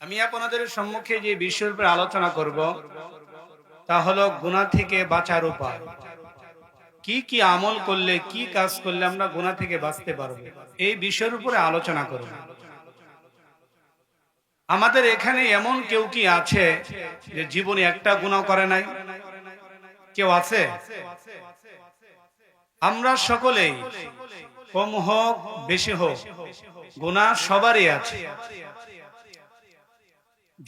আমি আপনাদের সম্মুখে যে বিষয়ের উপর আলোচনা করব তা হলো গুনাহ থেকে বাঁচার উপায়। কি কি আমল করলে, কি কাজ করলে আমরা গুনাহ থেকে বাঁচতে পারবো, এই বিষয়ের উপরে আলোচনা করব। আমাদের এখানে এমন কেউ কি আছে যে জীবনে একটা গুনাহ করে নাই? কেউ আছে? আমরা সকলেই, কম হোক বেশি হোক, গুনাহ সবারই আছে।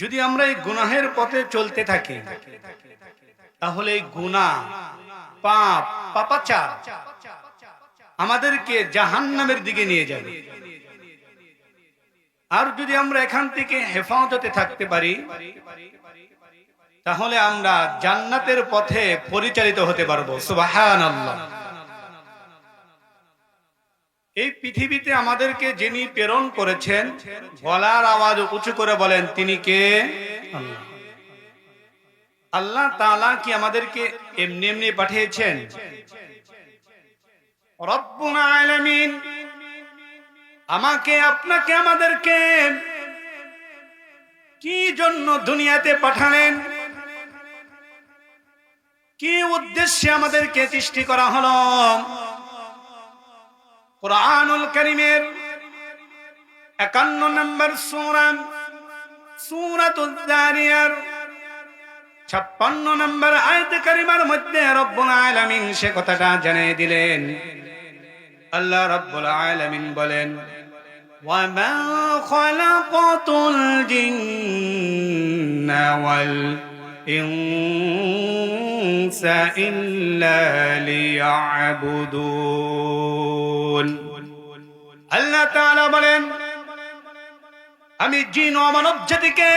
যদি আমরা এই গুনাহের পথে চলতে থাকি তাহলে এই গুনাহ, পাপ, পাপাচার আমাদেরকে জাহান্নামের দিকে নিয়ে যাবে। আর যদি আমরা এখান থেকে হেফাজতে থাকতে পারি তাহলে আমরা জান্নাতের পথে পরিচালিত হতে পারবো। সুবহানাল্লাহ। এই পৃথিবীতে আমাদেরকে যিনি প্রেরণ করেছেন, গলার আওয়াজ উঁচু করে বলেন, তিনি কে? আল্লাহ। আল্লাহ তাআলা কি আমাদেরকে এমনি এমনি পাঠিয়েছেন? রব্বুল আলামিন আমাকে, আপনাকে, আমাদেরকে কি জন্য দুনিয়াতে পাঠালেন? কি উদ্দেশ্যে আমাদেরকে সৃষ্টি করা হলো? কুরআনুল কারীমের 51 নম্বর সূরা, সূরাতুজ যারিয়ার 56 নম্বর আয়াত কারিমার মধ্যে রব্বুল আলামিন সে কথাটা জানিয়ে দিলেন। আল্লাহ রাব্বুল আলামিন বলেন, ওয়া মা খালাকাতুল জিন্না ওয়াল ইনসা ইল্লা লিয়াবুদুন। আল্লাহ তাআলা বলেন, আমি জিন ও মানব জাতিকে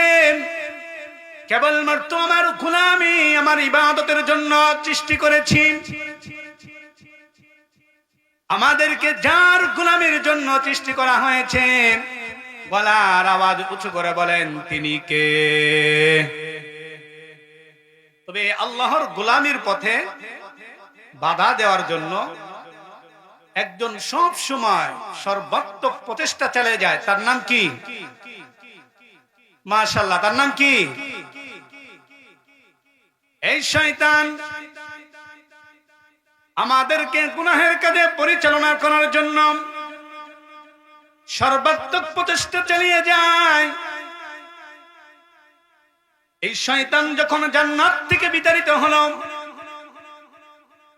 কেবলমাত্র আমার গোলামি, আমার ইবাদতের জন্য সৃষ্টি করেছি। আমাদেরকে যার গোলামির জন্য সৃষ্টি করা হয়েছে, গলার আওয়াজ উঁচু করে বলেন, তিনি কে? তবে আল্লাহর গোলামির পথে বাধা দেওয়ার জন্য একজন সব সময় সর্বাত্মক প্রচেষ্টা চালিয়ে যায়। তার নাম কি? মাশাআল্লাহ, তার নাম কি? এই শয়তান আমাদেরকে গুনাহের কাজে পরিচালনা করার জন্য সর্বাত্মক প্রচেষ্টা চালিয়ে যায়। এই শয়তান যখন জান্নাত থেকে বিতাড়িত হলো,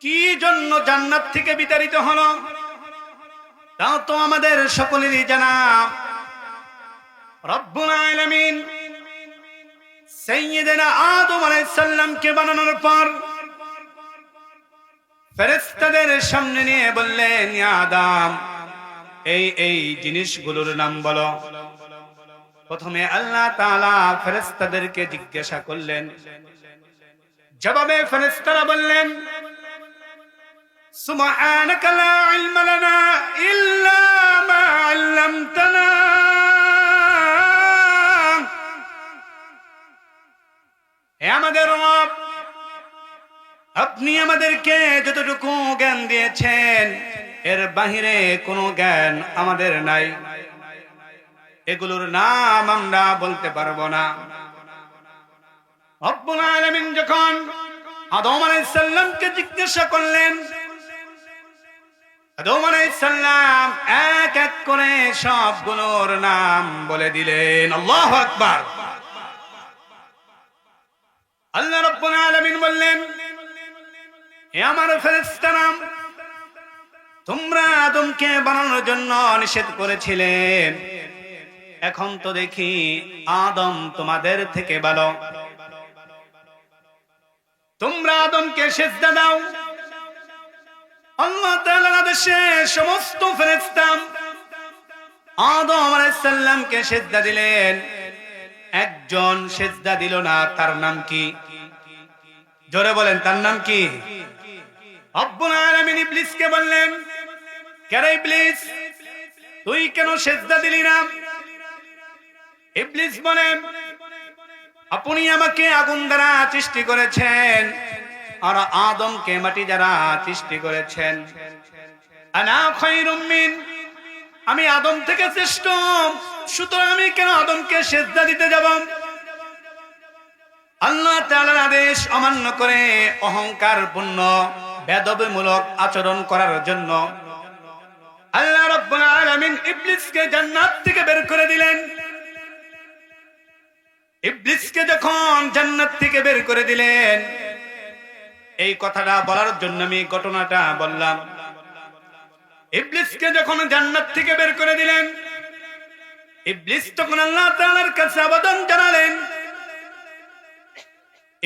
কি জন্য জান্নাত থেকে বিতাড়িত হলো তাও তো আমাদের সকলেরই জানা। রব্বুল আলামিন সাইয়্যিদানা আদম আলাইহিস সালামকে বানানোর পর ফেরেশতাদের সামনে নিয়ে বললেন, ইয়া আদম, এই জিনিসগুলোর নাম বলো। প্রথমে আল্লাহ তাআলা ফেরেশতাদেরকে জিজ্ঞাসা করলেন, জবাবে ফেরেশতারা বললেন, সুবহানাকা লা ইলমা লানা ইল্লা মা আল্লামতানা। হে আমাদের রব, আপনি আমাদেরকে যতটুকু জ্ঞান দিয়েছেন এর বাহিরে কোনো জ্ঞান আমাদের নাই। এগুলোর নাম আমরা বলতে পারবো না। রব্বুল আলামিন যখন আদম আলাইহিস সালামকে জিজ্ঞাসা করলেন, আদম আলাইহিস সালাম এক এক করে সবগুলোর নাম বলে দিলেন। আল্লাহু আকবার। আল্লাহ রাব্বুল আলামিন বললেন, হে আমার ফেরেশতারা, তোমরা আদমকে বানানোর জন্য নিষেধ করেছিলেন, এখন তো দেখি আদম তোমাদের থেকে ভালো। তোমরা আদমকে সিজদা দাও। আল্লাহ তাআলার আদেশে সমস্ত ফেরেশতা আদম আলাইহিস সালামকে সিজদা দিলেন। একজন সিজদা দিল না, তার নাম কি? জোরে বলেন, তার নাম কি? রব্বুল আলামিন ইবলিসকে বললেন, কেন ইবলিস, তুই কেন সিজদা দিলি না? ইবলিস বলেন, আপনি আমাকে আগুন দ্বারা সৃষ্টি করেছেন আর আদমকে মাটি দ্বারা সৃষ্টি করেছেন। আনা খায়রুম মিন, আমি আদম থেকে শ্রেষ্ঠ, সুতরাং আমি কেন আদমকে সিজদা দিতে যাব? আল্লাহ তাআলার আদেশ অমান্য করে অহংকারপূর্ণ বেয়াদবিমূলক আচরণ করার জন্য আল্লাহ রাব্বুল আলামিন ইবলিসকে জান্নাত থেকে বের করে দিলেন। ইবলিসকে যখন জান্নাত থেকে বের করে দিলেন, এই কথাটা বলার জন্য আমি ঘটনাটা বললাম। ইবলিসকে যখন জান্নাত থেকে বের করে দিলেন, ইবলিস তখন আল্লাহ তাআলার কাছে আবেদন জানালেন।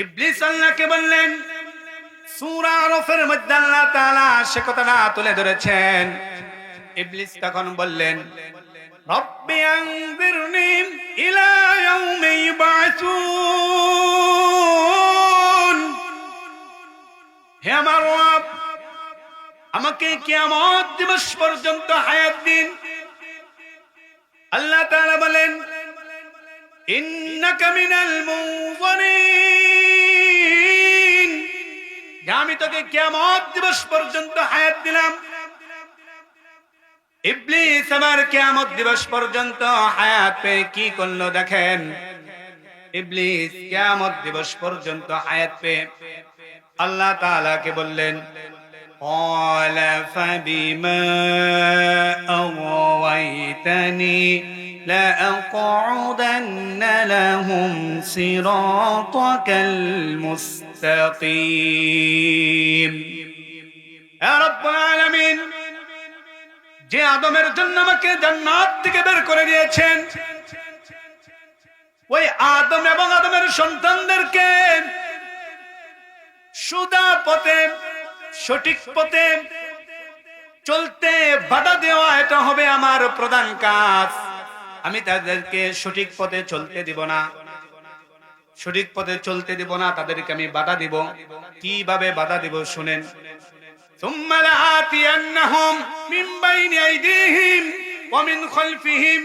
ইবলিস আল্লাহকে বললেন, সূরা আরাফের মধ্যে আল্লাহ তাআলা সে কথাটা তুলে ধরেছেন। ইবলিস তখন বললেন, রব্বি আনজিরনি ইলা ইয়াউমি ইউবাসুন, হে আমার রব, আমাকে কিয়ামত দিবস পর্যন্ত হায়াত দিন। আল্লাহ তাআলা বলেন, ইন্নাকা মিনাল মুনযিরিন, আমি তোকে কিয়ামত দিবস পর্যন্ত হায়াত দিলাম। ইবলিস আবার কিয়ামত দিবস পর্যন্ত হায়াত পেয়ে কি করলো দেখেন। ইবলিস কিয়ামত দিবস পর্যন্ত হায়াত পেয়ে আল্লাহ তাআলাকে বললেন, قال فبما أغويتني لأقعدن لهم صراطك المستقيم। يا رب العالمين, যে আদমের জন্য আমাকে জান্নাত থেকে বের করে দিয়েছেন, ওই আদম এবং আদমের সন্তানদেরকে সুদা পথে, সঠিক পথে চলতে বাধা দেওয়া, এটা হবে আমার প্রধান কাজ। আমি তাদেরকে সঠিক পথে চলতে দিব না, সঠিক পথে চলতে দিব না, তাদেরকে আমি বাধা দিব। কিভাবে বাধা দিব শুনেন। ثم لآتينهم من بين أيديهم ومن خلفهم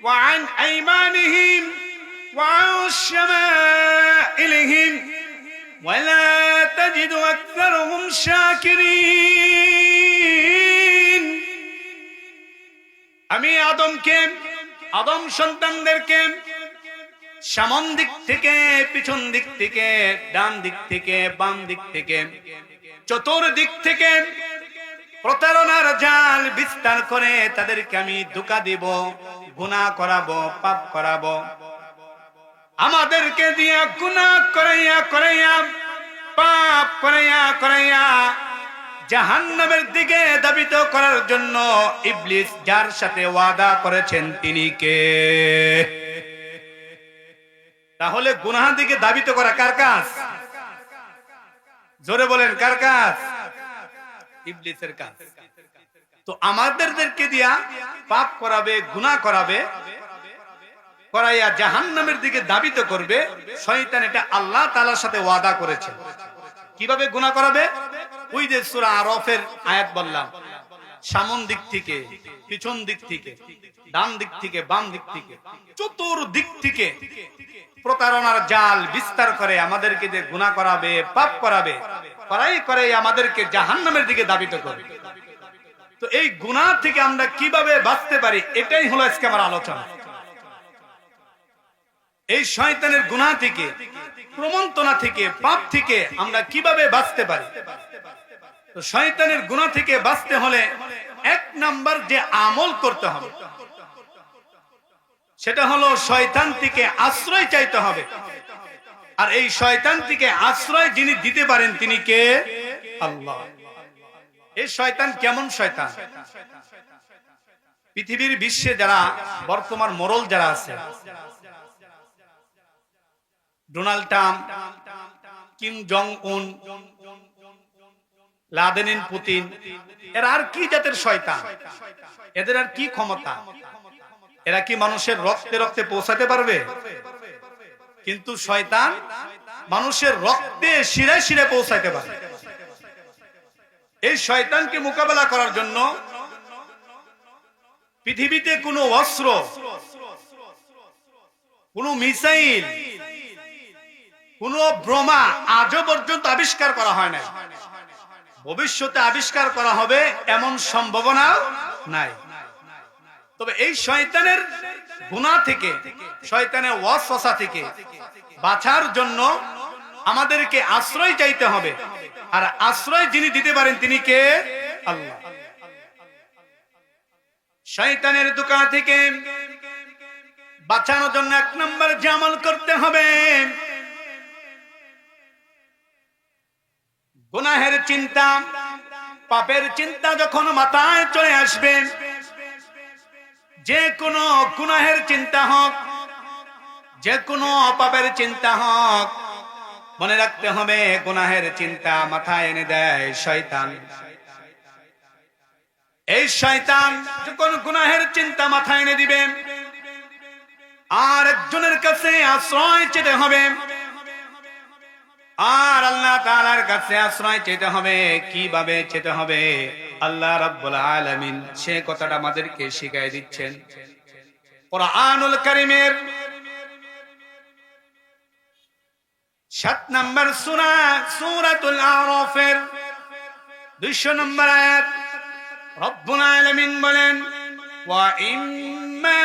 وعن أيمانهم وعن شمائلهم ولا تجد أكثرهم شاكرين। আমি আদমকে, আদম সন্তানদেরকে সামন দিক থেকে, পিছন দিক থেকে, ডান দিক থেকে, বাম দিক থেকে, চতুর্দিক থেকে প্রতারণার জাল বিস্তার করে তাদেরকে আমি ধোঁকা দিব, গুনাহ করাবো, পাপ করাবো। আমাদেরকে দিয়া গুনাহ করাইয়া করাইয়া, পাপ করাইয়া করাইয়া জাহান্নামের দিকে ধাবিত করার জন্য ইবলিস যার সাথে ওয়াদা করেছেন তিনি কে? তাহলে গুনাহের দিকে ধাবিত করা কার কাজ? জোরে বলেন, কার কাজ? ইবলিসের কাজ। তো আমাদেরকে দিয়া পাপ করাবে, গুনাহ করাবে, করাইয়া জাহান্নামের দিকে ধাবিত করবে শয়তান। এটা আল্লাহ তাআলার সাথে ওয়াদা করেছে। কিভাবে গুনাহ করাবে? ওই যে সূরা আরাফের আয়াত বললাম, সামন দিক থেকে, পিছন দিক থেকে, ডান দিক থেকে, বাম দিক থেকে, চতুর্দিক থেকে প্রতারণার জাল বিস্তার করে আমাদেরকে যে গুনাহ করাবে, পাপ করাবে, করাই করে আমাদেরকে জাহান্নামের দিকে ধাবিত করবে। তো এই গুনাহ থেকে আমরা কিভাবে বাঁচতে পারি, এটাই হলো আজকে আমার আলোচনা। এই শয়তানের গুনাহ থেকে, প্রমন্ত্রণা থেকে, পাপ থেকে আমরা কিভাবে বাঁচতে পারি? তো শয়তানের গুনাহ থেকে বাঁচতে হলে এক নাম্বার যে আমল করতে হবে সেটা হলো শয়তান থেকে আশ্রয় চাইতে হবে। আর এই শয়তান থেকে আশ্রয় যিনি দিতে পারেন তিনি কে? আল্লাহ। এই শয়তান কেমন শয়তান? পৃথিবীর বিশ্বে যারা বর্তমান মোড়ল যারা আছে, ডোনাল্ড ট্রাম্প, কিম জং উন, ভ্লাদিমির পুতিন, এরা আর কি জাতের শয়তান? এদের আর কি ক্ষমতা? এরা কি মানুষের রক্তে রক্তে পৌঁছাতে পারবে? কিন্তু শয়তান মানুষের রক্তে শিরায় শিরায় পৌঁছাতে পারে। এই শয়তানকে মোকাবেলা করার জন্য পৃথিবীতে কোনো অস্ত্র, কোনো মিসাইল, কোনো বোমা আজও পর্যন্ত আবিষ্কার করা হয় না। ভবিষ্যতে আবিষ্কার করা হবে এমন সম্ভাবনা নাই। তবে এই শয়তানের গুনাহ থেকে, শয়তানের ওয়াসওয়াসা থেকে বাঁচার জন্য আমাদেরকে আশ্রয় চাইতে হবে। আর আশ্রয় যিনি দিতে পারেন তিনি কে? আল্লাহ। শয়তানের দোকা থেকে বাঁচানোর জন্য 1 নম্বর যে আমল করতে হবে, গুনাহের চিন্তা, পাপের চিন্তা যখন মাথায় চলে আসবে, যে কোনো গুনাহের চিন্তা হোক, যে কোনো পাপের চিন্তা হোক, মনে রাখতে হবে গুনাহের চিন্তা মাথায় এনে দেয় শয়তান। এই শয়তান যখন গুনাহের চিন্তা মাথায় এনে দিবে, আর একজনের কাছে আশ্রয় চেতে হবে, আর আল্লাহ তাআলার কাছে আশ্রয় চেতে হবে। কিভাবে চেতে হবে? আল্লাহ রাব্বুল আলামিন সে কথাটা আমাদেরকে শিখিয়ে দিচ্ছেন। কুরআনুল কারীমের 7 নম্বর সূরা, সূরাতুল আরাফের 200 নম্বর আয়াত, রব্বুল আলামিন বলেন, ওয়া ইম্মা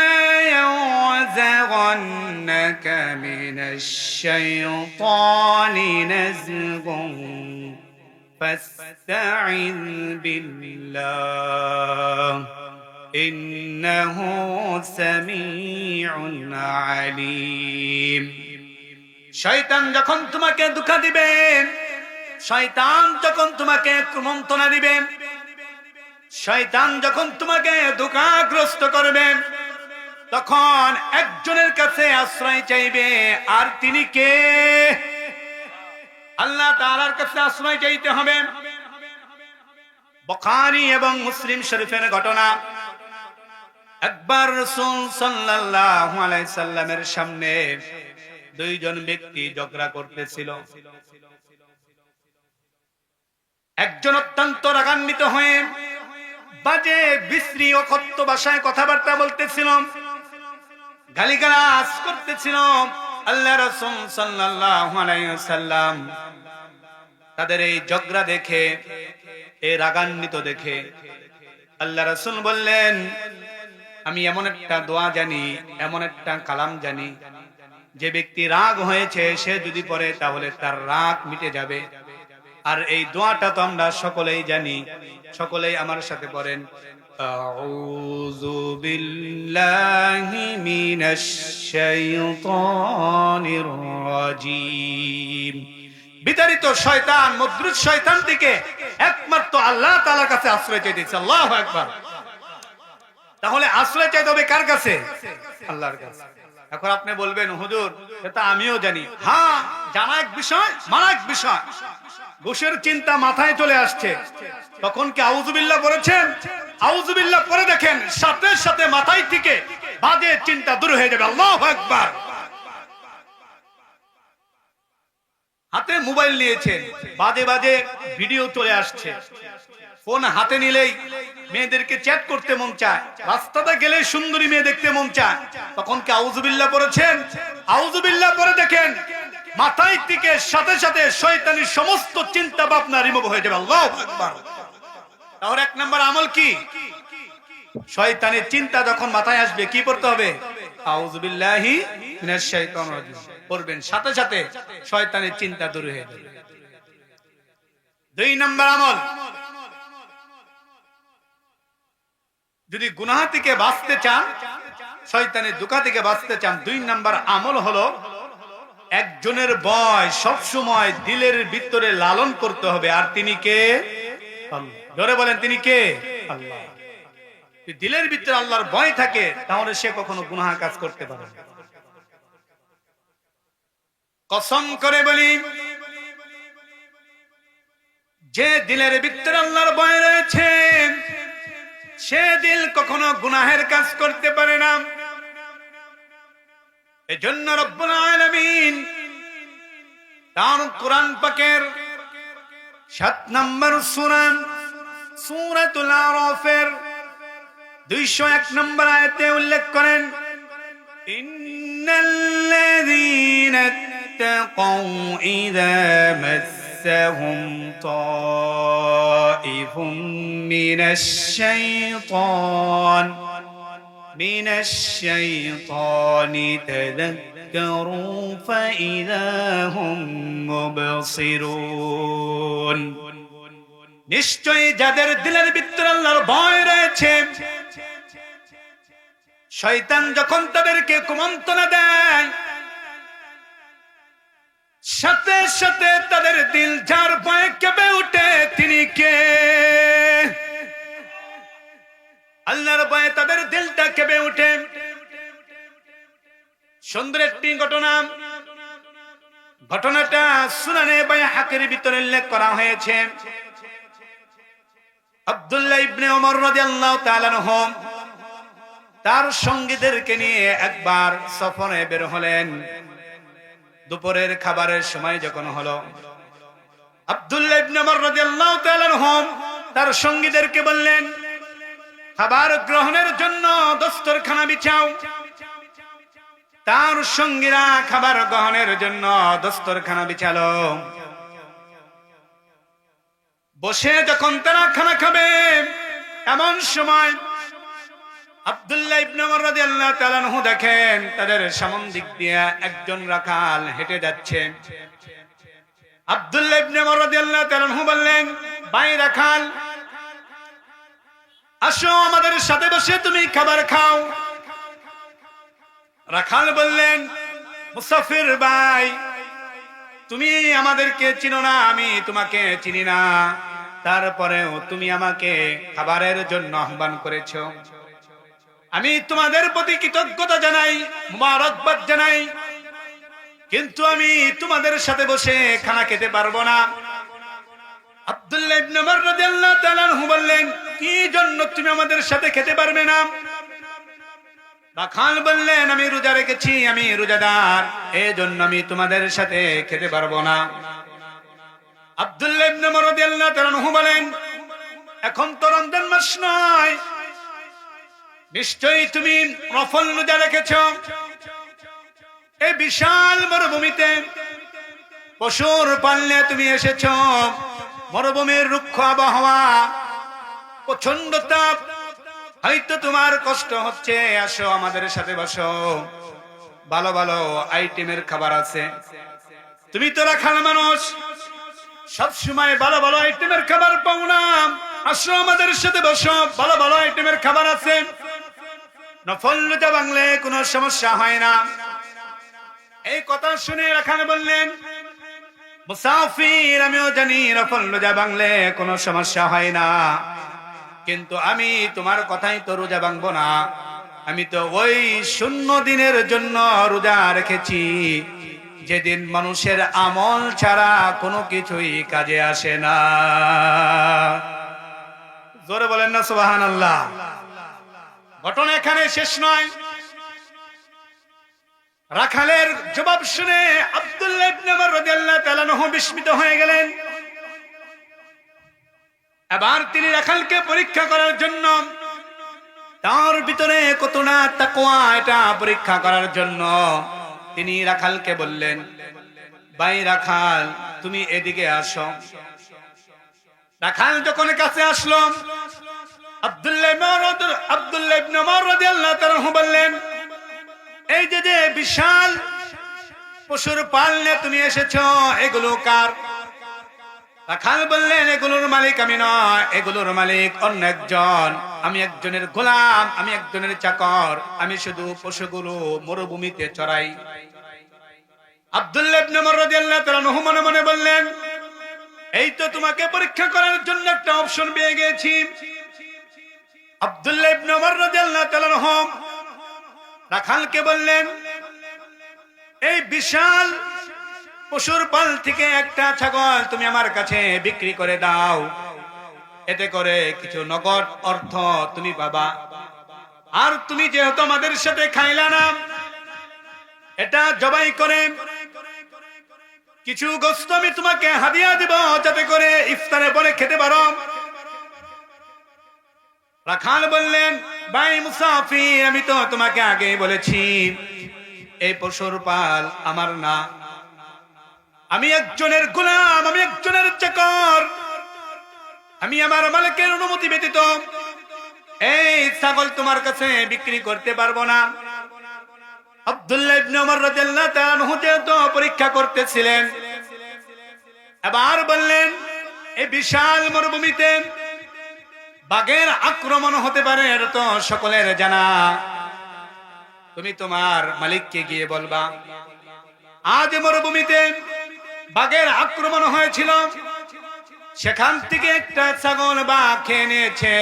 ইয়াযগান্নাকা মিনাশ শাইতানি নাযগুন ফাস্তাইয বিল্লাহ ইন্নাহু সামিউন আলীম। শয়তান যখন তোমাকে ধোঁকা দিবে, শয়তান যখন তোমাকে কুমন্ত্রণা দিবে, শয়তান যখন তোমাকে ধোঁকাগ্রস্ত করবে, তখন একজনের কাছে আশ্রয় চাইবে। আর তিনি কে? আল্লাহ তাআলার কাছে আশ্রয় চাইতে হবে। বুখারী এবং মুসলিম শরীফের ঘটনা, একবার রাসূল সাল্লাল্লাহু আলাইহি সাল্লামের সামনে 2 জন ব্যক্তি ঝগড়া করতেছিল। একজন অত্যন্ত রাগান্বিত হয়ে বাজে বিশ্রী ও অকথ্য ভাষায় কথাবার্তা বলতেছিল, গালিগালাজ করতেছিল। আল্লাহ রাসূল সাল্লাল্লাহু আলাইহি ওয়াসাল্লাম তাদের এই ঝগড়া দেখে, এই রাগান্বিত দেখে আল্লাহ রাসূল বললেন, আমি এমন একটা দোয়া জানি, এমন একটা কালাম জানি, যে ব্যক্তি রাগ হয়েছে সে যদি পড়ে তাহলে তার রাগ মিটে যাবে। আর এই দোয়াটা তো আমরা সকলেই জানি, সকলেই আমার সাথে পড়েন, আউযু বিল্লাহি মিনাশ শাইতানির রাজীম। বিতাড়িত শয়তান, মদরুদ শয়তান থেকে একমাত্র আল্লাহ তাআলার কাছে আশ্রয় চাইতেছে। আল্লাহু আকবার। তাহলে আশ্রয় চাইতে হবে কার কাছে? আল্লাহর কাছে। এখন আপনি বলবেন, হুজুর এটা আমিও জানি। হ্যাঁ, জানা এক বিষয়, মানা এক বিষয়। ঘুষের চিন্তা মাথায় চলে আসছে, তখন কি আউযুবিল্লাহ পড়েছেন? আউযুবিল্লাহ পড়ে দেখেন, সাথে সাথে মাথায় থেকে বাজে চিন্তা দূর হয়ে যাবে। আল্লাহু আকবার। হাতে মোবাইল নিয়েছেন, বাজে বাজে ভিডিও চলে আসছে, ফোন হাতে নিলেই মেয়েদেরকে চ্যাট করতে মন চায়, রাস্তাতে গেলে সুন্দরী মেয়ে দেখতে মন চায়, তখন কি আউযুবিল্লাহ পড়েছেন? আউযুবিল্লাহ পড়ে দেখেন, মাথায় থেকে সাথে সাথে শয়তানি সমস্ত চিন্তা ভাবনা রিমুভ হয়ে যাবে। আল্লাহু আকবার। তাহলে 1 নম্বর আমল কি? শয়তানের চিন্তা যখন মাথায় আসবে কি পড়তে হবে? আউযু বিল্লাহি মিনাশ শাইতানির রাজীম পড়বেন, সাথে সাথে শয়তানের চিন্তা দূর হয়ে যাবে। 2 নম্বর আমল, যদি গুনাহ থেকে বাঁচতে চান, শয়তানের ধোঁকা থেকে বাঁচতে চান, 2 নম্বর আমল হলো একজনের ভয় সব সময় দিলের ভিতরে লালন করতে হবে। আর তিনি কে? আল্লাহ। জোরে বলেন, তিনি কে? আল্লাহ। দিলের ভিতরে আল্লাহর ভয় থাকে, তাহলে সে কখনো গুনাহ কাজ করতে পারে না। কসম করে বলি, যে দিলের ভিতরে আল্লাহর ভয় রয়েছে, সে দিল কখনো গুনাহের কাজ করতে পারে না। এজন্য রব্বুল আলামিন তার কোরআন পাকের 7 নম্বর সূরা, সূরাতুল আরাফের 201 নম্বর আয়াতে উল্লেখ করেন, ইন্নাল্লাযীনা ইত্তাকাউ ইযা মাসসাহুম তাইফুম মিনাশ শাইতান মিনাশ শাইতানি তাযাক্কারু ফাইযা হুম মুবসিরুন। নিশ্চয়ই যাদের দিলের ভিতরে আল্লাহর ভয় রয়েছে, শয়তান যখন তাদেরকে কুমন্ত্রণা দেয়, সাথে সাথে তাদের দিল যার ভয়ে কেঁপে উঠে, তিনি কে? আল্লাহর ভয়ে তাদের দিলটা কেঁপে উঠে। সুন্দর একটি ঘটনাটা সুনানে বাইহাকির ভিতরে উল্লেখ করা হয়েছে। আব্দুল্লাহ ইবনে ওমর রাদিয়াল্লাহু তাআলা আনহু তার সঙ্গীদেরকে নিয়ে একবার সফরে বের হলেন। দুপুরের খাবারের সময় যখন হলো, আব্দুল্লাহ ইবনে ওমর রাদিয়াল্লাহু তাআলা আনহু তার সঙ্গীদেরকে বললেন, খাবার গ্রহণের জন্য দস্তরখানা বিছাও। তার সঙ্গীরা খাবার গ্রহণের জন্য দস্তরখানা বিছালো। বসে যখন তারা খানা খাবে, এমন সময় আব্দুল্লাহ ইবনে ওমর রাদিয়াল্লাহু তাআলা আনহু দেখেন তাদের সামন দিক দিয়ে একজন রাখাল হেঁটে যাচ্ছে। আব্দুল্লাহ ইবনে ওমর রাদিয়াল্লাহু তাআলা আনহু বললেন, ভাই রাখাল, আসো আমাদের সাথে বসে তুমি খাবার খাও। রাখাল বললেন, মুসাফির ভাই, তুমি আমাদেরকে চিনো না, আমি তোমাকে চিনি না, তারপরেও তুমি আমাকে খাবারের জন্য আহ্বান করেছো। আমি তোমাদের প্রতি কৃতজ্ঞতা জানাই, মুবারকবাদ জানাই, কিন্তু আমি তোমাদের সাথে বসে খানা খেতে পারবো না। আব্দুল্লাহ ইবনে ওমর রাদিয়াল্লাহু তাআলা আনহু বললেন, কি জন্য তুমি আমাদের সাথে খেতে পারবে না? রাখাল বললেন, আমি রোজা রেখেছি, আমি রোজাদার, এজন্য আমি তোমাদের সাথে খেতে পারবো না। আব্দুল্লাহ ইবনে ওমর রাদিয়াল্লাহু তাআলা আনহু বলেন, এখন তো রমজান মাস নয়, নিশ্চয়ই তুমি নফল রোজা রেখেছো। এই বিশাল মরুভূমিতে পশুর পালনে তুমি এসেছো। মরুভূমির রুক্ষ আবহাওয়া, প্রচন্ড তাপ, হয়তো তোমার কষ্ট হচ্ছে, আসো আমাদের সাথে বসো, ভালো ভালো আইটেমের খাবার আছে। তুমি তো রাখাল মানুষ, সব সময় ভালো ভালো আইটেমের খাবার পাও না, আসো আমাদের সাথে বসো, ভালো ভালো আইটেমের খাবার আছে। নফল রোজা ভাঙলে কোনো সমস্যা হয় না। এই কথা শুনে রাখাল বললেন, মুসাফির, আমিও জানি নফল রোজা ভাঙলে কোনো সমস্যা হয় না, কিন্তু আমি তোমার কথাই তো রোজা ভাঙবো না। আমি তো ওই 0 দিনের জন্য রোজা রেখেছি, যেদিন মানুষের আমল ছাড়া কোনো কিছুই কাজে আসে না। জোরে বলেন না সুবহানাল্লাহ। ঘটনা এখানে শেষ নয়। রাখালের জবাব শুনে আব্দুল্লাহ ইবনে ওমর রাদিয়াল্লাহু তাআলা আনহু বিস্মিত হয়ে গেলেন। এবার তিনি রাখালকে পরীক্ষা করার জন্য, তার ভিতরে কতটা তাকওয়া এটা পরীক্ষা করার জন্য তিনি রাখালকে বললেন, ভাই রাখাল, তুমি এদিকে আসো। রাখাল যখন কাছে আসলো, আব্দুল্লাহ ইবনে ওমর রাদিয়াল্লাহু তাআলা আনহু বললেন, এই যে বিশাল পশুর পালনে তুমি এসেছো, এগুলো কার? রাখাল বললেন, এগুলোর মালিক আমি নয়, এগুলোর মালিক অন্য একজন। আমি একজনের গোলাম, আমি একজনের চাকর, আমি শুধু পশুগুলো মরুভূমিতে চড়াই। আব্দুল্লাহ ইবনে ওমর রাদিয়াল্লাহু তাআলা আনহু মনে মনে বললেন, এই তো তোমাকে পরীক্ষা করার জন্য একটা অপশন পেয়ে গেছি। আব্দুল্লাহ ইবনে ওমর রাদিয়াল্লাহু তাআলা আনহু রাখালকে বললেন, এই বিশাল পশুর পাল থেকে একটা ছাগল তুমি আমার কাছে বিক্রি করে দাও, এতে করে কিছু নগদ অর্থ তুমি পাবা। আর তুমি যেহেতু আমাদের সাথে খাইলা না, এটা জবাই করে কিছু গোশত আমি তোমাকে হাদিয়া দেব, যাতে করে ইফতারে পরে খেতে পারো। রাখাল বললেন, ভাই মুসাফির, আমি তো তোমাকে আগেই বলেছি, এই পশুর পাল আমার না, আমি একজনের গোলাম, আমি একজনের চাকর, আমি আমার মালিকের অনুমতি ব্যতীত এই ছাগল তোমার কাছে বিক্রি করতে পারবো না। আব্দুল্লাহ ইবনে ওমর রাদিয়াল্লাহু তাআলা আনহু তো পরীক্ষা করতেছিলেন, এবার বললেন এই বিশাল মরুভূমিতে বাঘের আক্রমণ হতে পারে, এটা তো সকলের জানা, তুমি তোমার মালিককে গিয়ে বলবা। আজ মরুভূমিতে বাঘের আক্রমণ হয়েছিল, সেখান থেকে একটা ছাগল বাঘ খেয়ে নিয়েছে,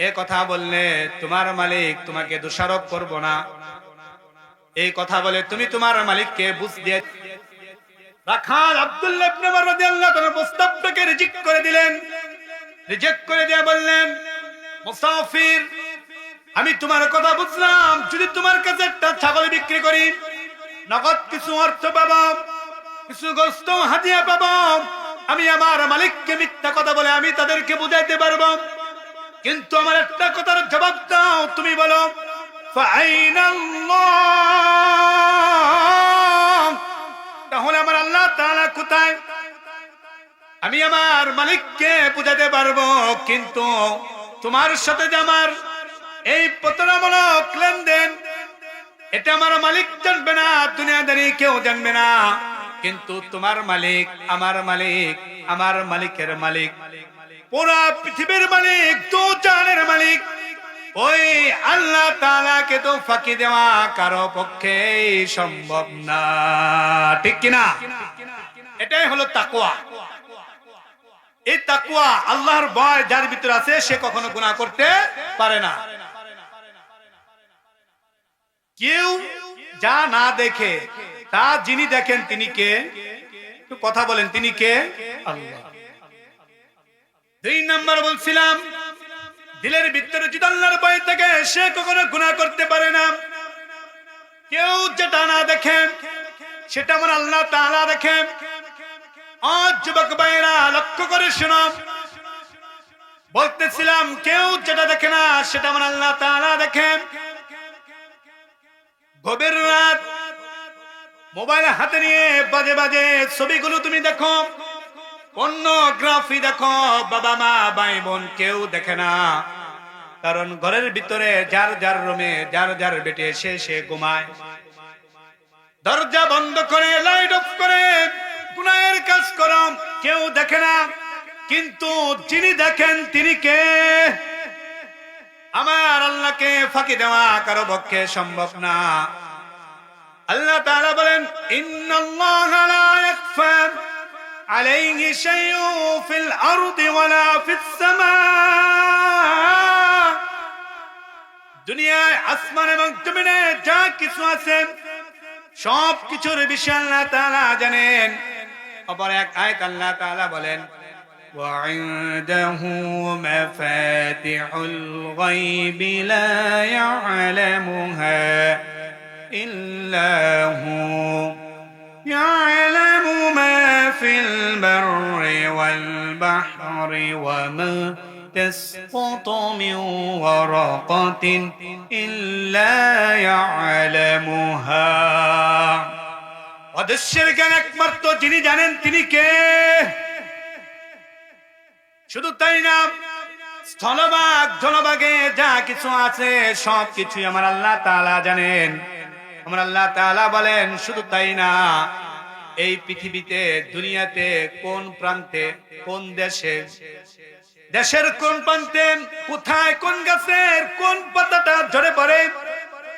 এ কথা বললে তোমার মালিক তোমাকে দোষারোপ করবো না। এই কথা বলে তুমি তোমার মালিককে বুঝ দিয়ে রাখাল আব্দুল্লাহ ইবনে ওমর রাদিয়াল্লাহু তাআলা প্রস্তাবটাকে রিজেক্ট করে দিলেন। রিজেক্ট করে দিয়ে বললেন, মুসাফির, আমি তোমার কথা বুঝলাম, যদি তোমার কাছে একটা ছাগল বিক্রি করি, নগদ কিছু অর্থ পাবো, কিছু গোশত হাদিয়া পাবো, আমি আমার মালিককে মিথ্যা কথা বলে আমি তাদেরকে বুঝাইতে পারবো, কিন্তু আমার একটা কথার জবাব দাও, তুমি বলো ফাআইনাল্লাহ, তাহলে আমার আল্লাহ তাআলা কোথায়? আমি আমার মালিককে বুঝাতে পারবো, কিন্তু তোমার সাথে যে আমার এই প্রতারণামূলক লেনদেন, এটা আমার মালিক জানবে না, দুনিয়াদারি কেউ জানবে না, কিন্তু তোমার মালিক, আমার মালিক, আমার মালিকের মালিক, পুরা পৃথিবীর মালিক, দু জাহানের মালিক, ওই আল্লাহ তাআলাকে তো ফাঁকি দেওয়া কারো পক্ষে সম্ভব না, ঠিক কিনা? এটাই হলো তাকওয়া। এই তাকওয়া, আল্লাহর ভয় যার ভিতরে আছে, সে কখনো গুনাহ করতে পারে না। কেউ যা না দেখে, তা যিনি দেখেন তিনি কে? একটু কথা বলেন, তিনি কে? আল্লাহ। 2 নাম্বার বলছিলাম, দিলের ভিতরে যদি আল্লাহর ভয় থাকে, সে কখনো গুনাহ করতে পারে না। কেউ যেটা না দেখে, সেটা আমার আল্লাহ তাআলা দেখেন। আজ যুবক ভাইরা লক্ষ্য করে শোনো, বলতেছিলাম কেউ যেটা দেখে না, সেটা আমার আল্লাহ তাআলা দেখেন। গভীর রাত মোবাইল হাতে নিয়ে বাজে বাজে ছবিগুলো তুমি দেখো, পর্নোগ্রাফি দেখো, বাবা মা ভাই বোন কেউ দেখে না, কারণ ঘরের ভিতরে যার যার রুমে যার যার বেটে সে ঘুমায়, দরজা বন্ধ করে লাইট অফ করে গুনাহের কাজ করো, কেউ দেখে না, কিন্তু যিনি দেখেন তিনি কে? আমার আল্লাহকে ফাঁকি দেওয়া কারো পক্ষে সম্ভব না। আল্লাহ তাআলা বলেন, ইন্নাল্লাহা লা ইয়াখফা আলাইহি শাইউন ফিল আরদি ওয়ালা ফিস সামা, দুনিয়ায় আসমান এবং জমিনে যা কিছু আছে সব কিছুর বিষয় আল্লাহ তাআলা জানেন। অপর এক আয়াত আল্লাহ তাআলা বলেন, وعنده مفاتح الغيب لا يعلمها إلا هو يعلم ما في البر والبحر وما تسقط من ورقة إلا يعلمها। অদৃশ্যের জ্ঞান একমাত্র যিনি জানেন তিনি কে? শুধু তাই না, স্থলভাগ জলভাগে যা কিছু আছে সব কিছুই আমার আল্লাহ তাআলা জানেন। আমার আল্লাহ তাআলা বলেন, শুধু তাই না, এই পৃথিবীতে দুনিয়াতে কোন প্রান্তে, কোন দেশে, দেশের কোন প্রান্তে, কোথায় কোন গাছের কোন পাতাটা ঝরে পড়ে,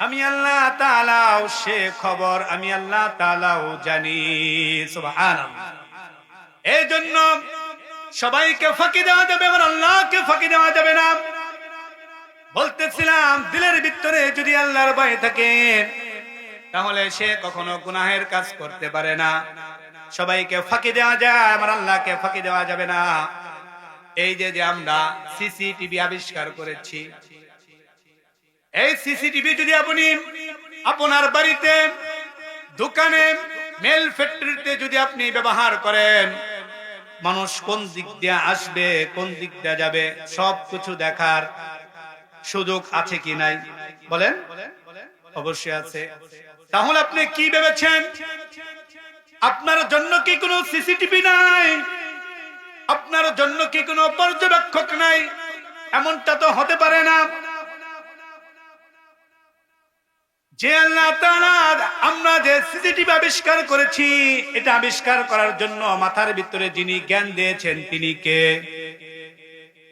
আমি আল্লাহ তাআলাও সে খবর আমি আল্লাহ তাআলাও জানি। সুবহানাল্লাহ। এই জন্য সবাইকে ফাঁকি দেওয়া যাবে, আমার আল্লাহকে ফাঁকি দেওয়া যাবে না। বলতেছিলাম, দিলের ভিতরে যদি আল্লাহর ভয় থাকে, তাহলে সে কখনো গুনাহের কাজ করতে পারে না। সবাইকে ফাঁকি দেওয়া যায়, আমার আল্লাহকে ফাঁকি দেওয়া যাবে না। এই যে আমরা সিসিটিভি আবিষ্কার করেছি, এই সিসিটিভি যদি আপনি আপনার বাড়িতে, দোকানে, মেল ফ্যাক্টরিতে যদি আপনি ব্যবহার করেন, মানুষ কোন দিক দিয়ে আসবে, কোন দিক দিয়ে যাবে, সবকিছু দেখার সুযোগ আছে কি নাই? বলেন। অবশ্যই আছে। তাহলে আপনি কি ভেবেছেন আপনার জন্য কি কোনো সিসিটিভি নাই? আপনার জন্য কি কোনো পর্যবেক্ষক নাই? এমনটা তো হতে পারে না যে আল্লাহ তাআলা আমরা যে সিসিটিভি আবিষ্কার করেছি, এটা আবিষ্কার করার জন্য মাথার ভিতরে যিনি জ্ঞান দিয়েছেন তিনি কে?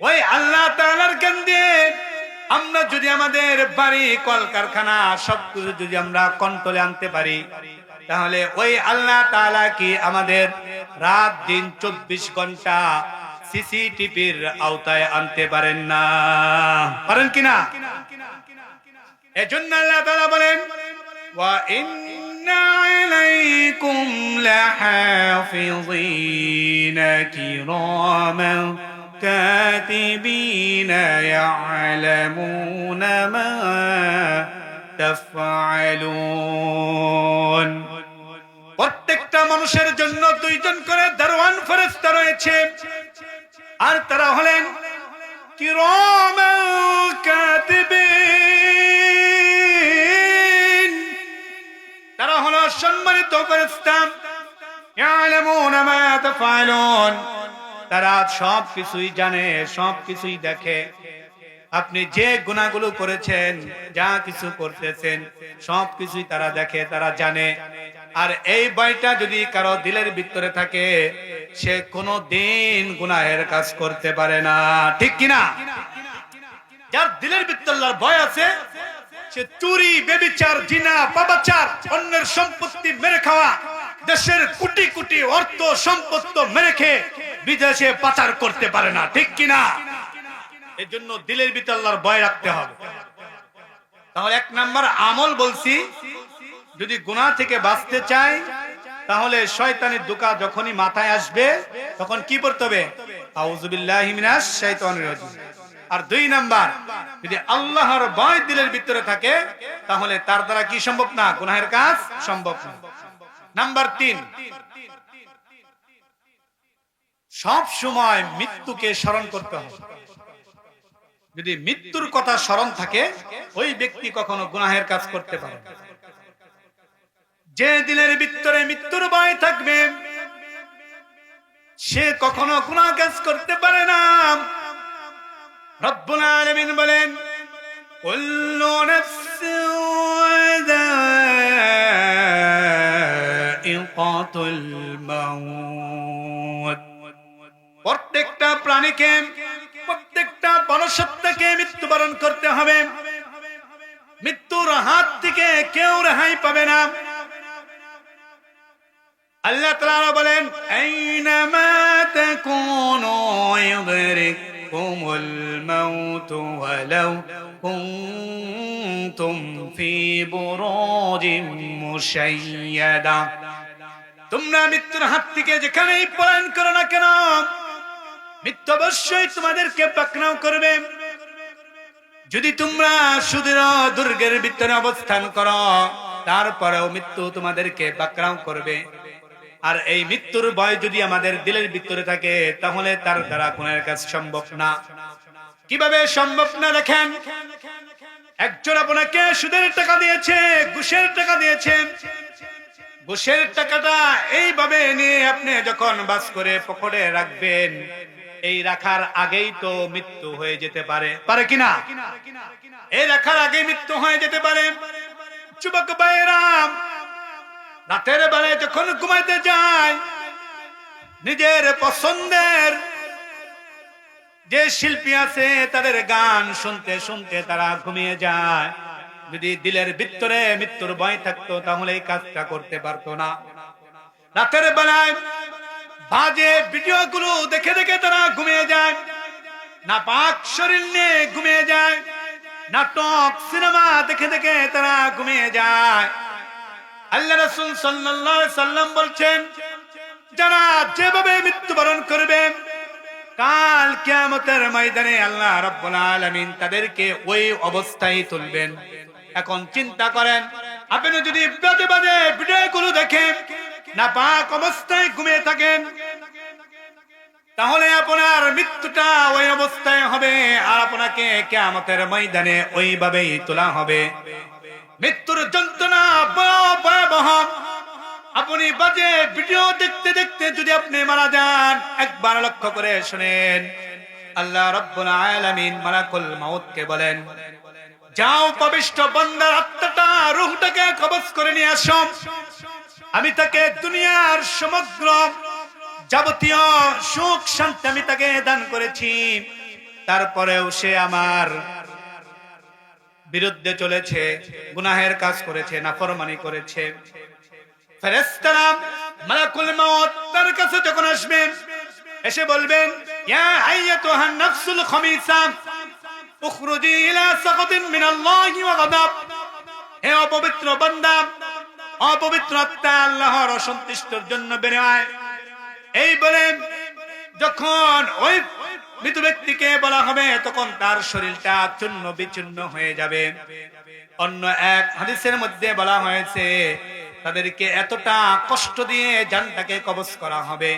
ওই আল্লাহ তাআলার জ্ঞান দিয়ে আমরা যদি আমাদের বাড়ি কলকারখানা সবকিছু যদি আমরা কন্ট্রোলে আনতে পারি, তাহলে ওই আল্লাহ তাআলা কি আমাদের রাত দিন 24 ঘন্টা সিসিটিভির আওতায় আনতে পারেন না? পারেন কিনা? এজন্য আল্লাহ তাআলা বলেন, ওয়া ইন্না আলাইকুম লাহাফিযিনা কিরামান কাতিবিনা ইয়ালামুনা মা তাফআলুন। প্রত্যেকটা মানুষের জন্য দুইজন করে দারওয়ান ফেরেশতা রয়েছে, আর তারা হলেন কিরামান কাতিবিন। তারা হলো সম্মানিত ফেরেশতা, ইয়ালামুনা মা তাফআলুন। তারা সবকিছুই জানে, সবকিছুই দেখে। আপনি যে গুনাহগুলো করেছেন, যা কিছু করতেছেন, সবকিছুই তারা দেখে, তারা জানে। আর এই ভয়টা যদি কারো দিলের ভিতরে থাকে, সে কোনো দিন গুনাহের কাজ করতে পারে না। ঠিক কিনা? যার দিলের ভিতরে আল্লাহর ভয় আছে, সে চুরি, ব্যভিচার, জিনা, পাপাচার, অন্যের সম্পত্তি মেরে খাওয়া, দেশের কোটি কোটি অর্থ সম্পত্তি মেরে খেয়ে বিদেশে পাচার করতে পারে না। ঠিক কিনা? এই জন্য দিলের ভিতরে আল্লাহর ভয় রাখতে হবে। তাহলে এক নাম্বার আমল বলছি, যদি গুনাহ থেকে বাঁচতে চাই, তাহলে শয়তানের ধোঁকা যখনই মাথায় আসবে, তখন কি পড়তে হবে? আউযু বিল্লাহি মিনাশ শাইতানির রাজিম। আর দুই নাম্বার, যদি আল্লাহর ভয় দিলের ভিতরে থাকে, তাহলে তার দ্বারা কি সম্ভব না? গুনাহের কাজ সম্ভব না। নাম্বার 3, সব সময় মৃত্যুকে স্মরণ করতে হবে। যদি মৃত্যুর কথা স্মরণ থাকে, ওই ব্যক্তি কখনো গুনাহের কাজ করতে পারে না। যে দিলের ভিতরে মৃত্যুর ভয় থাকবে, সে কখনো গুনাহ কাজ করতে পারে না। রব্বুল আলামিন বলেন, কুল্লু নাফসিন যায়িকাতুল মাউত। প্রত্যেকটা প্রাণীকে, প্রত্যেকটা মনুষ্যত্বকে মৃত্যুবরণ করতে হবে। মৃত্যুর হাত থেকে কেউ রেহাই পাবে না। আল্লাহ তাআলা বলেন, আইনামা তাকুনু ইউদরিকুমুল মাউতু ওয়ালাউ কুনতুম ফি বুরুজিম মুশাইয়াদা। তোমরা মৃত্যুর হাত থেকে যেখানেই পলায়ন করো না কেন, মৃত্যু অবশ্যই তোমাদেরকে পাকড়াও করবে। যদি তোমরা সুদূর দুর্গের ভিতরে অবস্থান করো, তারপরেও মৃত্যু তোমাদেরকে পাকড়াও করবে। আর এই মৃত্যুর ভয় যদি আমাদের দিলের ভিতরে থাকে, তাহলে তার দ্বারা গুনাহের কাজ সম্ভব না। কিভাবে সম্ভব না? দেখেন, একজন আপনাকে সুদের টাকা দিয়েছে, ঘুষের টাকা দিয়েছে। ঘুষের টাকাটা এইভাবে নিয়ে আপনি যখন বাস করে পকেটে রাখবেন, এই রাখার আগেই তো মৃত্যু হয়ে যেতে পারে। পারে কিনা? এই রাখার আগে মৃত্যু হয়ে যেতে পারে। যুবক ভাইরা, রাতের বেলায় যখন ঘুমাইতে যায়, নিজের পছন্দের যে শিল্পী আছে তাদের গান শুনতে শুনতে তারা ঘুমিয়ে যায়। যদি দিলের ভিতরে মৃত্যুর ভয় থাকতো, তাহলে এই কাজটা করতে পারতো না। রাতের বেলায় বাজে ভিডিও গুলো দেখে দেখে তারা ঘুমিয়ে যায়, নাপাক শরীর নিয়ে ঘুমিয়ে যায়, নাটক সিনেমা দেখে দেখে তারা ঘুমিয়ে যায়। আল্লাহ রাসূল সাল্লাল্লাহু আলাইহি সাল্লাম বলছেন, যারা যেভাবে মৃত্যুবরণ করবে, কাল কিয়ামতের ময়দানে আল্লাহ রাব্বুল আলামিন তাদেরকে ওই অবস্থায় তুলবেন। এখন চিন্তা করেন, আপনি যদি বাজে বাজে ভিডিওগুলো দেখেন, নাপাক অবস্থায় ঘুমিয়ে থাকেন, তাহলে আপনার মৃত্যুটা ওই অবস্থায় হবে, আর আপনাকে কিয়ামতের ময়দানে ওইভাবেই তোলা হবে। মৃত্যুর যন্ত্রণা ভয়াবহ। আপনি বাজে ভিডিও দেখতে দেখতে যদি আপনি মারা যান, একবার লক্ষ্য করে শুনেন, আল্লাহ রাব্বুল আলামিন মালাকুল মাউতকে বলেন, যাও পবিত্র বান্দার আত্মাটা রূহটাকে কবজ করে নিয়ে আসো। আমি তাকে দুনিয়ার সমগ্র যাবতীয় সুখ শান্তি আমি তাকে দান করেছি, তারপরেও সে আমার বিরুদ্ধে চলেছে, গুনাহের কাজ করেছে, নাফরমানি করেছে। ফেরেশতারা মালাকুল মাউত তার কাছে যখন আসবেন, এসে বলবেন, ইয়া আইয়াতুহান নাফসুল খামিসা উখরুজি ইলা সাখাতিন মিনাল্লাহি ওয়া গাদাব। হে অপবিত্র বান্দা, অপবিত্র আত্মা, আল্লাহর অসন্তুষ্টির জন্য বের হয়। এই বলে যখন ওই মৃত ব্যক্তিকে বলা হবে, তখন তার শরীরটা চূর্ণ বিচূর্ণ হয়ে যাবে। অন্য এক হাদিসের মধ্যে বলা হয়েছে, তাদেরকে এতটা কষ্ট দিয়ে জানটাকে কবজ করা হবে।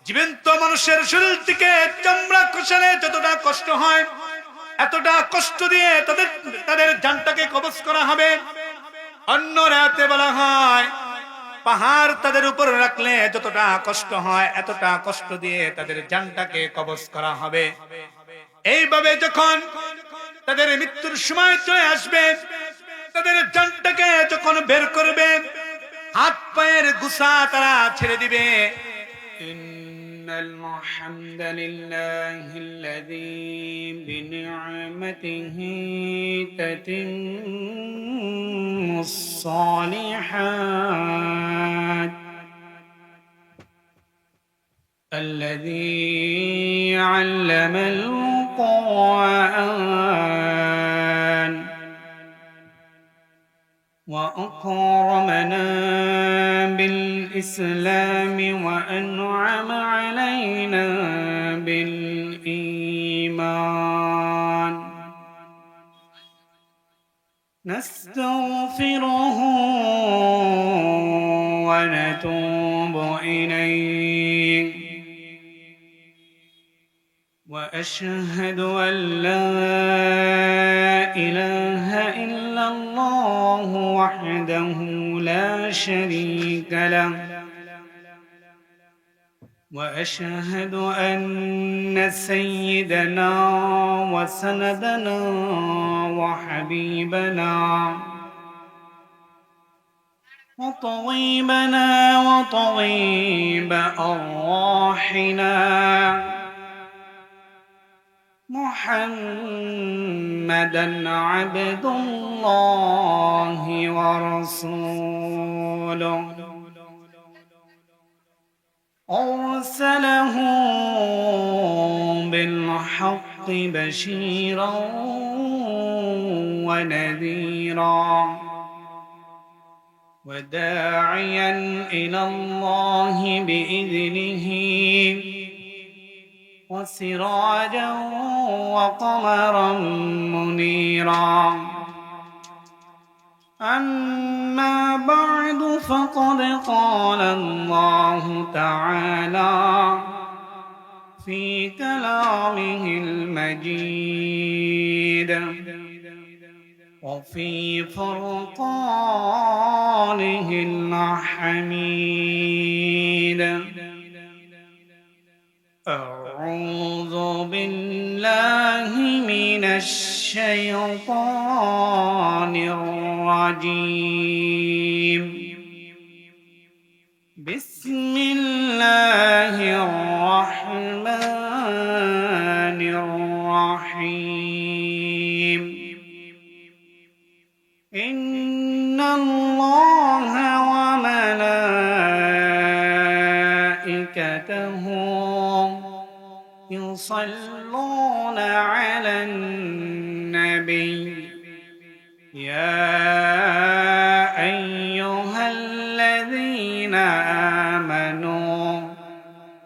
জীবন্ত মানুষের শরীর থেকে চামড়া খসালে যতটা কষ্ট হয়, এতটা কষ্ট দিয়ে তাদের জানটাকে কবজ করা হবে। অন্য রাতে বলা হয়, পাহাড় তাদের উপর রাখলে যতটা কষ্ট হয়, এতটা কষ্ট দিয়ে তাদের জানটাকে কবজ করা হবে। এইভাবে যখন তাদের মৃত্যুর সময় চলে আসবে, তাদের জানটাকে যখন বের করবে, হাত পায়ের গুছা তারা ছেড়ে দিবে। ইন্নাল হামদালিল্লাহিল্লাযী বিনি'মাতিহি তাতিম্মুস সালিহাত الذي علم القرآن وأكرمنا بالإسلام وأنعم علينا بالإيمان نستغفره ونتوب إليه وأشهد أن لا إله إلا الله وحده لا شريك له وأشهد أن سيدنا وسندنا وحبيبنا وطبيبنا وطبيب أرواحنا محمدا عبد الله ورسوله أرسله بالحق بشيرا ونذيرا وداعيا إلى الله بإذنه وسراجا وقمرا منيرا أما بعد فقد قال الله تعالى في كلامه المجيد وفي فرقانه الحميد أعوذ بالله من الشيطان الرجيم بسم الله الرحمن الرحيم إن الله وملائكته يصلون على النبي يا أيها الذين آمنوا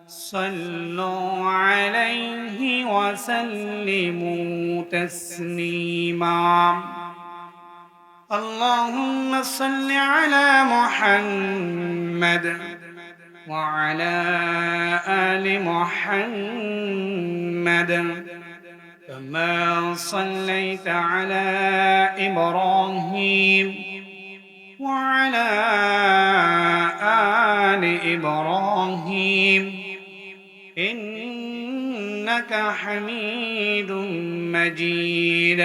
صلوا عليه وسلموا تسليما اللهم صل على محمد وعلى آل محمد كما صليت على إبراهيم وعلى آل إبراهيم إنك إنك حميد مجيد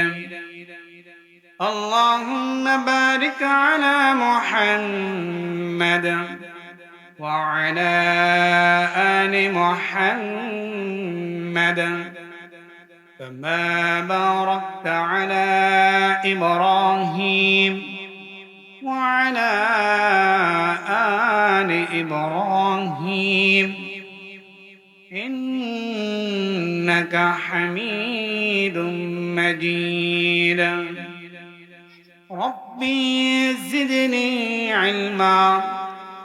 اللهم بارك على محمد وعلى آل محمد كما باركت على إبراهيم وعلى آل إبراهيم إنك حميد مجيد ربي زدني علما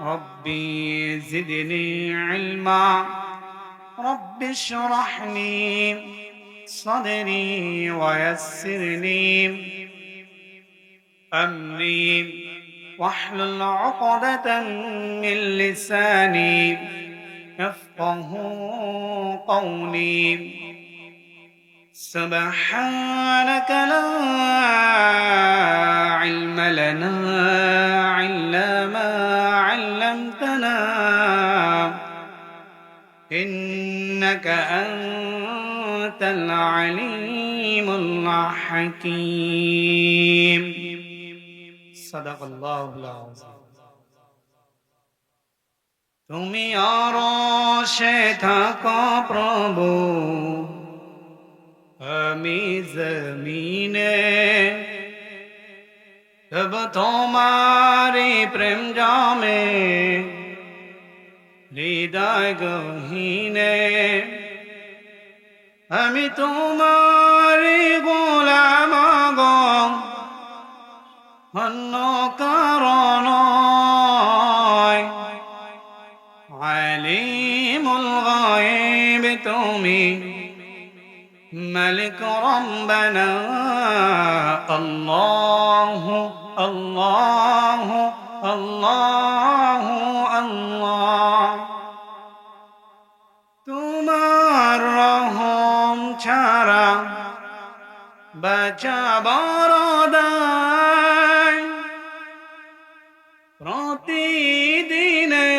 ربي زدني علما رب اشرح لي صدري ويسر لي أمري واحلل عقدة من لساني يفقه قولي سبحانك لا علم لنا إلا ما علمتنا إنك أنت العليم الحكيم صدق الله العظيم তুমি আরশে থাকো প্রভু আমি জমিনে তব তোমারি প্রেম জামে হৃদয় গহীনে আমি তোমারি গোলাম গো অন্য কারণ আলিমুল গায়ব তুমি মালিক রব্বানা আল্লাহু আল্লাহু আল্লাহু আল্লাহ তোমার রহম ছাড়া বাঁচাবার দায় প্রতিদিনে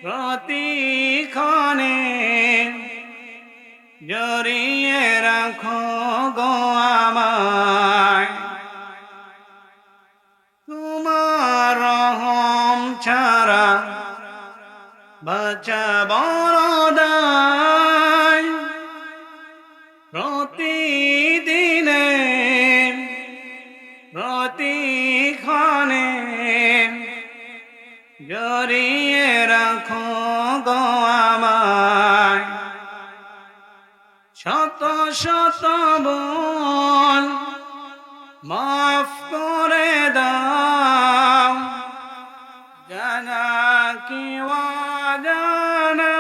প্রতিক্ষণে জড়িয়ে রাখো গো আমায় তোমার রহম ছাড়া বাঁচাবার দায় প্রতিদিনে প্রতিক্ষণে জড়িয়ে রাখো গো আমায় শত শত ভুল মাফ করে দাও জানা কি অজানা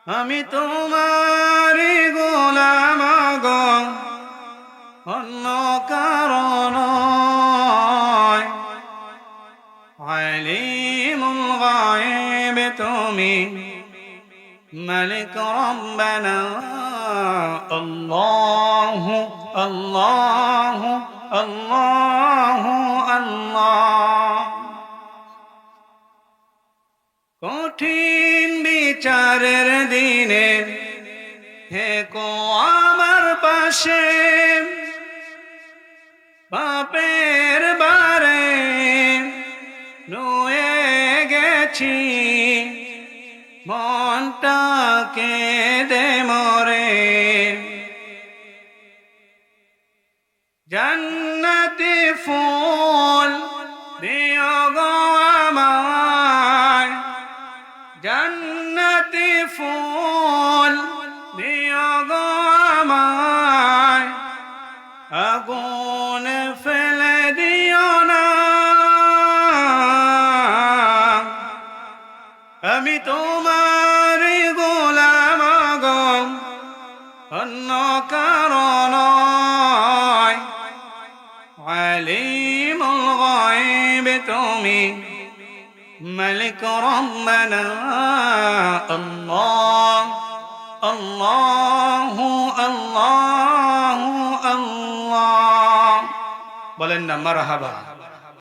আমি তোমারি গোলাম গো অন্য কারণ আলিমুল গায়ব তুমি মালিক রব্বানা আল্লাহু আল্লাহু আল্লাহু আল্লাহ কঠিন বিচারের দিনে হে কো আমার পাশে পাপের বারে রয়ে গেছি মনটাকে দে মরে জান্নাতি ফুল দিও গো আমায় জান্নাতি ফুল দিও গো আমায় আগুন ফেলে দিও না আমি তোমার গোলাম গো অন্য কারণ আলিমুল গায়ব তুমি মালিক রব্বানা আল্লাহ আল্লাহু আল্লাহু আল্লাহ বলেন না মারহাবা।